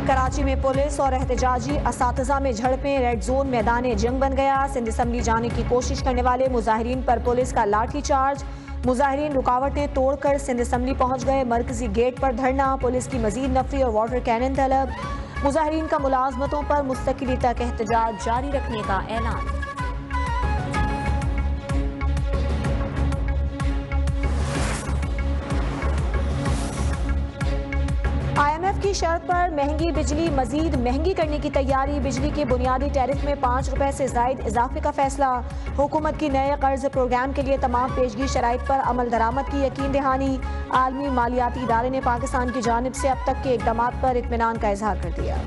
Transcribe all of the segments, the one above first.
कराची में पुलिस और एहतजाजी असातिज़ा में झड़पें, रेड जोन मैदान जंग बन गया। सिंध असम्बली जाने की कोशिश करने वाले मुजाहिरीन पर पुलिस का लाठी चार्ज। मुजाहिरीन रुकावटें तोड़कर सिंध असम्बली पहुंच गए। मरकजी गेट पर धरना, पुलिस की मजीद नफरी और वाटर कैनन तलब। मुजाहिरीन का मुलाजमतों पर मुस्तकिली तक एहतजाज जारी रखने का ऐलान। IMF की शर्त पर महंगी बिजली मजीद महंगी करने की तैयारी। बिजली के बुनियादी टैरिफ में 5 रुपए से जायद इजाफे का फैसला। हुकूमत की नए कर्ज प्रोग्राम के लिए तमाम पेशगी शराइत पर अमल दरामद की यकीन दहानी। आलमी मालियाती इदारे ने पाकिस्तान की जानिब से अब तक के इकदाम पर इत्मीनान का इजहार कर दिया।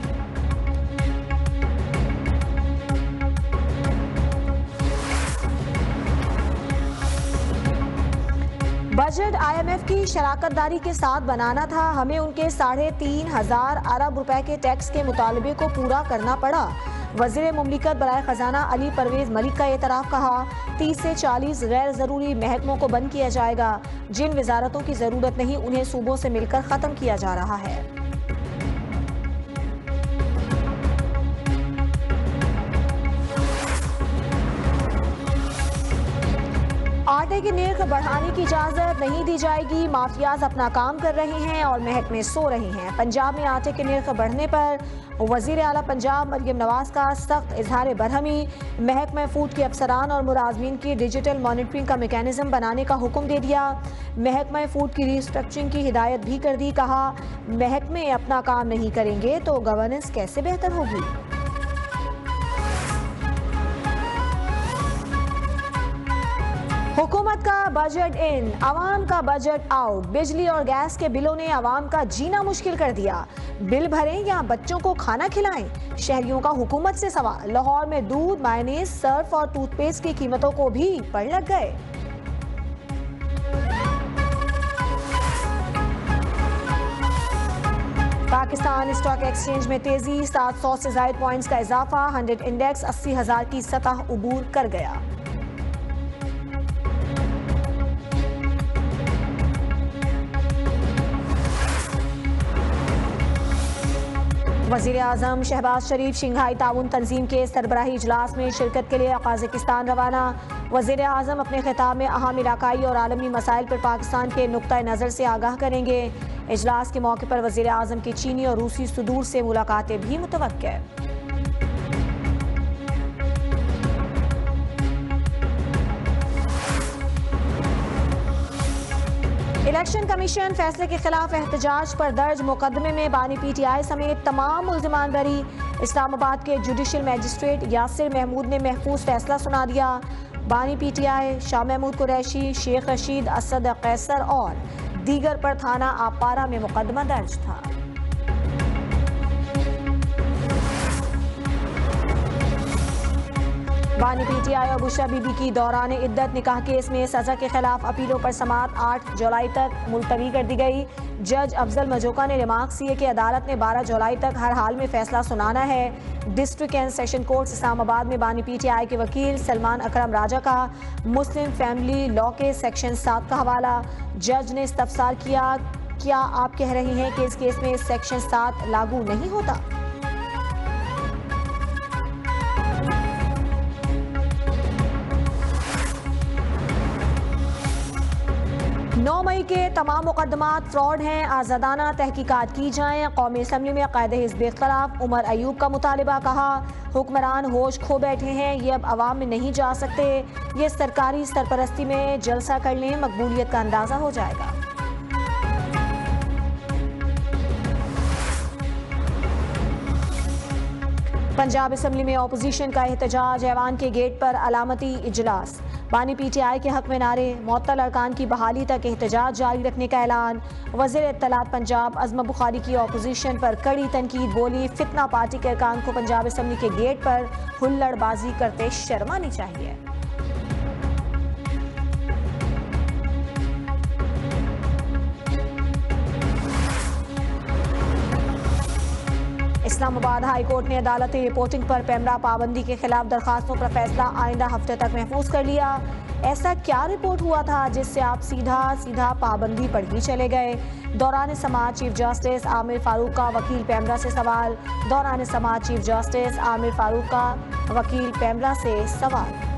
बजट IMF की शराकतदारी के साथ बनाना था, हमें उनके 3,500 अरब रुपए के टैक्स के मुतालबे को पूरा करना पड़ा। वज़ीर मुमलिकत बराए खजाना अली परवेज मलिक का एतराफ़। कहा 30 से 40 गैर ज़रूरी महकमों को बंद किया जाएगा। जिन वजारतों की ज़रूरत नहीं उन्हें सूबों से मिलकर ख़त्म किया जा रहा है। आटे की निर्ख बढ़ाने की इजाजत नहीं दी जाएगी। माफियाज अपना काम कर रहे हैं और महकमे सो रहे हैं। पंजाब में आटे की निर्ख बढ़ने पर वजीर आला पंजाब मरियम नवाज का सख्त इजहार बरहमी। महकमा फूड के अफसरान और मुलाजमीन की डिजिटल मॉनिटरिंग का मेकैनिज्म बनाने का हुक्म दे दिया। महकमा फूड की रिस्ट्रक्चरिंग की हिदायत भी कर दी। कहा महकमे अपना काम नहीं करेंगे तो गवर्नेंस कैसे बेहतर होगी। हुकूमत का बजट इन, अवाम का बजट आउट। बिजली और गैस के बिलों ने अवाम का जीना मुश्किल कर दिया। बिल भरें या बच्चों को खाना खिलाएं, शहरियों का हुकूमत से सवाल। लाहौर में दूध, मायनेज, सर्फ और टूथपेस्ट की कीमतों को भी पड़ लग गए। पाकिस्तान स्टॉक एक्सचेंज में तेजी, 700 से जायद पॉइंट्स का इजाफा। 100 इंडेक्स 80,000 की सतह उबूर कर गया। वज़ीर आज़म शहबाज शरीफ शंघाई ताउन तंजीम के सरबराही इजलास में शिरकत के लिए कज़ाकिस्तान रवाना। वज़ीर आज़म अपने खिताब में अहम इलाकाई और आलमी मसाइल पर पाकिस्तान के नुक्ता नज़र से आगाह करेंगे। इजलास के मौके पर वज़ीर आज़म की चीनी और रूसी सुदूर से मुलाकातें भी मुतवक्किल। इलेक्शन कमीशन फैसले के खिलाफ एहतजाज पर दर्ज मुकदमे में बानी PTI समेत तमाम मुल्जिमान बरी। इस्लामाबाद के जुडिशल मजिस्ट्रेट यासिर महमूद ने महफूज फैसला सुना दिया। बानी PTI शाह महमूद कुरैशी, शेख रशीद, असद कैसर और दीगर पर थाना आपारा में मुकदमा दर्ज था। बानी PTI और बुशरा बीबी की दौरान इद्दत निकाह केस में सजा के खिलाफ अपीलों पर समाअत 8 जुलाई तक मुलतवी कर दी गई। जज अफजल मजोका ने रिमार्क्स किए कि अदालत ने 12 जुलाई तक हर हाल में फैसला सुनाना है। District and session court Islamabad में बानी PTI के वकील सलमान अकरम राजा का मुस्लिम फैमिली लॉ के सेक्शन 7 का हवाला। जज ने इस्तफसार किया, क्या आप कह रहे हैं कि इस केस में सेक्शन 7 लागू नहीं होता? 9 मई के तमाम मुकदमात फ्रॉड हैं, आज़ादाना तहकीकात की जाएं। कौमी असम्बली में कायदे हिज़्ब इख्तिलाफ उमर अयूब का मुतालिबा। कहा हुक्मरान होश खो बैठे हैं, ये अब अवाम में नहीं जा सकते। ये सरकारी सरपरस्ती में जलसा कर लें, मकबूलियत का अंदाज़ा हो जाएगा। पंजाब असम्बली में अपोजिशन का एहतजाज, ऐवान के गेट पर अलामती इजलास। बानी PTI के हक में नारे, मुअत्तल अरकान की बहाली तक एहतजाज जारी रखने का ऐलान। वज़ीर इत्तलात पंजाब अज़मा बुखारी की अपोजिशन पर कड़ी तनकीद, बोली फितना पार्टी के अरकान को पंजाब असम्बली के गेट पर हुल्लड़बाजी करते शर्म आनी चाहिए। इस्लामाबाद हाई कोर्ट ने अदालती रिपोर्टिंग पर पैमरा पाबंदी के खिलाफ दरखास्तों पर फैसला आइंदा हफ्ते तक महफूज कर लिया। ऐसा क्या रिपोर्ट हुआ था जिससे आप सीधा सीधा पाबंदी पर ही चले गए? दौरान समाअत चीफ जस्टिस आमिर फारूक का वकील पेमरा से सवाल। दौरान समाअत चीफ जस्टिस आमिर फारूक का वकील पेमरा से सवाल।